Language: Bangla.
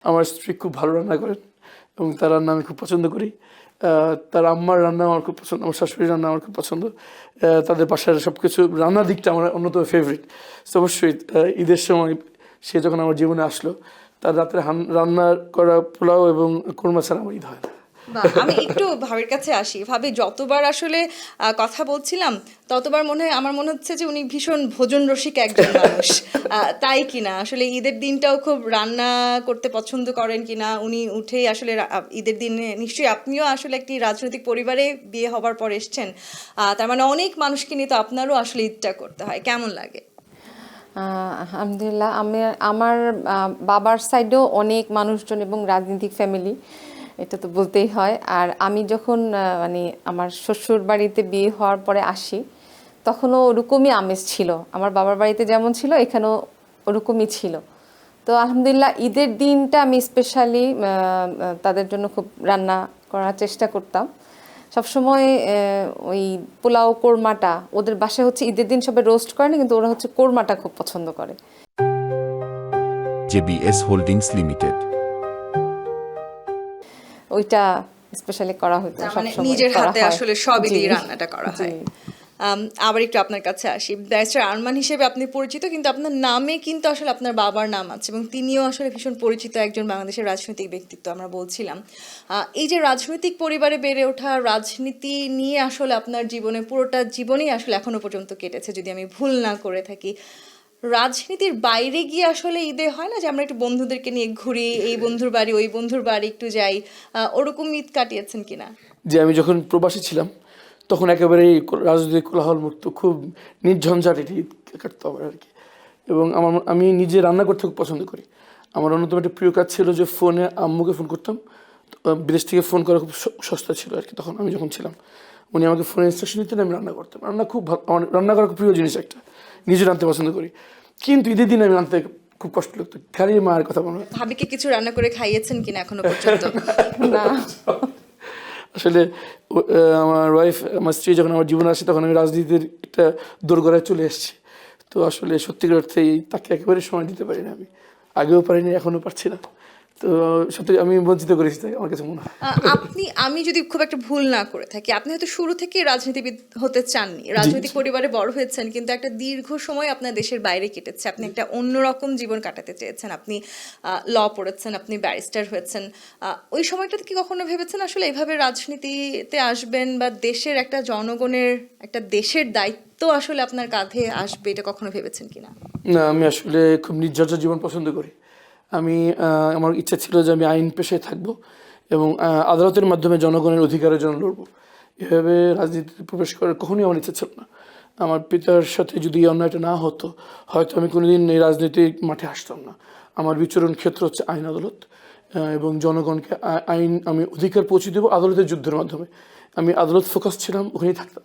আমার স্ত্রী খুব ভালো রান্না করেন এবং তার রান্না আমি খুব পছন্দ করি। তার আম্মার রান্না আমার খুব পছন্দ, আমার শাশুড়ির রান্না আমার খুব পছন্দ। তাদের বাসার সব কিছু রান্নার দিকটা আমার অন্যতম ফেভারিট। তো অবশ্যই ঈদের সময় সে যখন আমার জীবনে আসলো, তার রাত্রে রান্না করা পোলাও এবং কোরমা ছাড়া আমার ঈদ হয় না। আমি একটু ভাবির কাছে আসি। ভাবি যতবার আসলে কথা বলছিলাম ততবার আমার মনে হচ্ছে যে উনি ভীষণ ভোজন রসিক একজন মানুষ। তাই কিনা আসলে ঈদের দিনটাও খুব রান্না করতে পছন্দ করেন কিনা, উনি উঠেই আসলে ঈদের দিনে নিশ্চয়ই আপনিও আসলে একটি রাজনৈতিক পরিবারে বিয়ে হবার পর এসছেন, তার মানে অনেক মানুষকে নিয়ে তো আপনারও আসলে ঈদটা করতে হয়, কেমন লাগে? আলহামদুলিল্লাহ, আমার বাবার সাইডেও অনেক মানুষজন এবং রাজনৈতিক ফ্যামিলি, এটা তো বলতেই হয়। আর আমি যখন মানে আমার শ্বশুর বাড়িতে বিয়ে হওয়ার পরে আসি, তখনও ওরকমই আমেজ ছিল। আমার বাবার বাড়িতে যেমন ছিল এখানেও ওরকমই ছিল। তো আলহামদুলিল্লাহ ঈদের দিনটা আমি স্পেশালি তাদের জন্য খুব রান্না করার চেষ্টা করতাম সবসময়। ওই পোলাও কোরমাটা ওদের বাসায় হচ্ছে ঈদের দিন সবাই রোস্ট করে না, কিন্তু ওরা হচ্ছে কোরমাটা খুব পছন্দ করে। জেবিএস হোল্ডিংস লিমিটেড, ওইটা স্পেশালি করা হতো মানে নিজের হাতে আসলে সবই দিয়ে রান্নাটা করা হয়। আবার একটু আপনার কাছে আসি। ব্যারিস্টার আরমান হিসেবে আপনি পরিচিত, কিন্তু আপনার নামে কিন্তু আসলে আপনার বাবার নাম আছে এবং তিনিও আসলে ভীষণ পরিচিত একজন বাংলাদেশের রাজনৈতিক ব্যক্তিত্ব। আমরা বলছিলাম এই যে রাজনৈতিক পরিবারে বেড়ে ওঠা, রাজনীতি নিয়ে আসলে আপনার জীবনে পুরোটা জীবনই আসলে এখনো পর্যন্ত কেটেছে যদি আমি ভুল না করে থাকি। রাজনীতির বাইরে গিয়ে আসলে ঈদে হয় না যে আমরা একটু বন্ধুদেরকে নিয়ে ঘুরি, এই বন্ধুর বাড়ি ওই বন্ধুর বাড়ি একটু যাই, ওরকম ঈদ কাটিয়েছেন কিনা? যে আমি যখন প্রবাসী ছিলাম তখন একেবারেই রাজনৈতিক কোলাহল মুক্ত, খুব নির্ঝঞ্ঝাট এটি ঈদ কাটতাম আর কি। এবং আমি নিজে রান্না করতে খুব পছন্দ করি। আমার অন্যতম একটা প্রিয় কাজ ছিল যে ফোনে আম্মুকে ফোন করতাম। বিদেশ থেকে ফোন করা খুব সস্তা ছিল আর কি তখন, আমি যখন ছিলাম। উনি আমাকে ফোনে ইনস্ট্রাকশন দিতেন, আমি রান্না করতাম। রান্না খুব ভালো, আমার রান্না করা খুব প্রিয় জিনিস একটা, নিজে রাঁধতে পছন্দ করি। কিন্তু ঈদের দিন আমি রাঁধতে খুব কষ্ট লাগতো, খালি মায়ের কথা মনে হয়। ভাবিকে কিছু রান্না করে খাইয়েছেন কিনা এখনো পর্যন্ত? না, আসলে আমার ওয়াইফ, আমার স্ত্রী যখন আমার জীবনে আসে তখন আমি রাজনীতির একটা দোরগোড়ায় চলে এসেছি। তো আসলে সত্যিকার অর্থেই তাকে একেবারে সময় দিতে পারি না আমি, আগেও পারিনি, এখনও পারছি না। তো সত্যি আমি বঞ্চিত করেছি তাই আমার কাছে মনে হয়। আমি যদি খুব একটা ভুল না করে থাকি, আপনি হয়তো শুরু থেকে রাজনীতিবিদ হতে চাননি, রাজনৈতিক পরিবারে বড় হয়েছেন, কিন্তু একটা দীর্ঘ সময় আপনার দেশের বাইরে কেটেছে, আপনি একটা অন্যরকম জীবন কাটাতে চেয়েছেন, আপনি ল পড়েছেন, আপনি ব্যারিস্টার হয়েছেন। ওই সময়টাতে কি কখনো ভেবেছেন আসলে এইভাবে রাজনীতিতে আসবেন বা দেশের একটা জনগণের একটা দেশের দায়িত্ব আসলে আপনার কাঁধে আসবে, এটা কখনো ভেবেছেন কিনা? না, আমি আসলে খুব নির্ঝঞ্ঝাট জীবন পছন্দ করি। আমার ইচ্ছা ছিল যে আমি আইন পেশায় থাকবো এবং আদালতের মাধ্যমে জনগণের অধিকারের জন্য লড়বো। এভাবে রাজনীতিতে প্রবেশ করার কখনোই আমার ইচ্ছা ছিল না। আমার পিতার সাথে যদি এই অন্যায়টা না হতো, হয়তো আমি কোনোদিন এই রাজনৈতিক মাঠে আসতাম না। আমার বিচরণ ক্ষেত্র হচ্ছে আইন আদালত এবং জনগণকে আমি অধিকার পৌঁছে দেবো আদালতের যুদ্ধের মাধ্যমে। আমি আদালত ফোকাস ছিলাম, ওখানেই থাকতাম।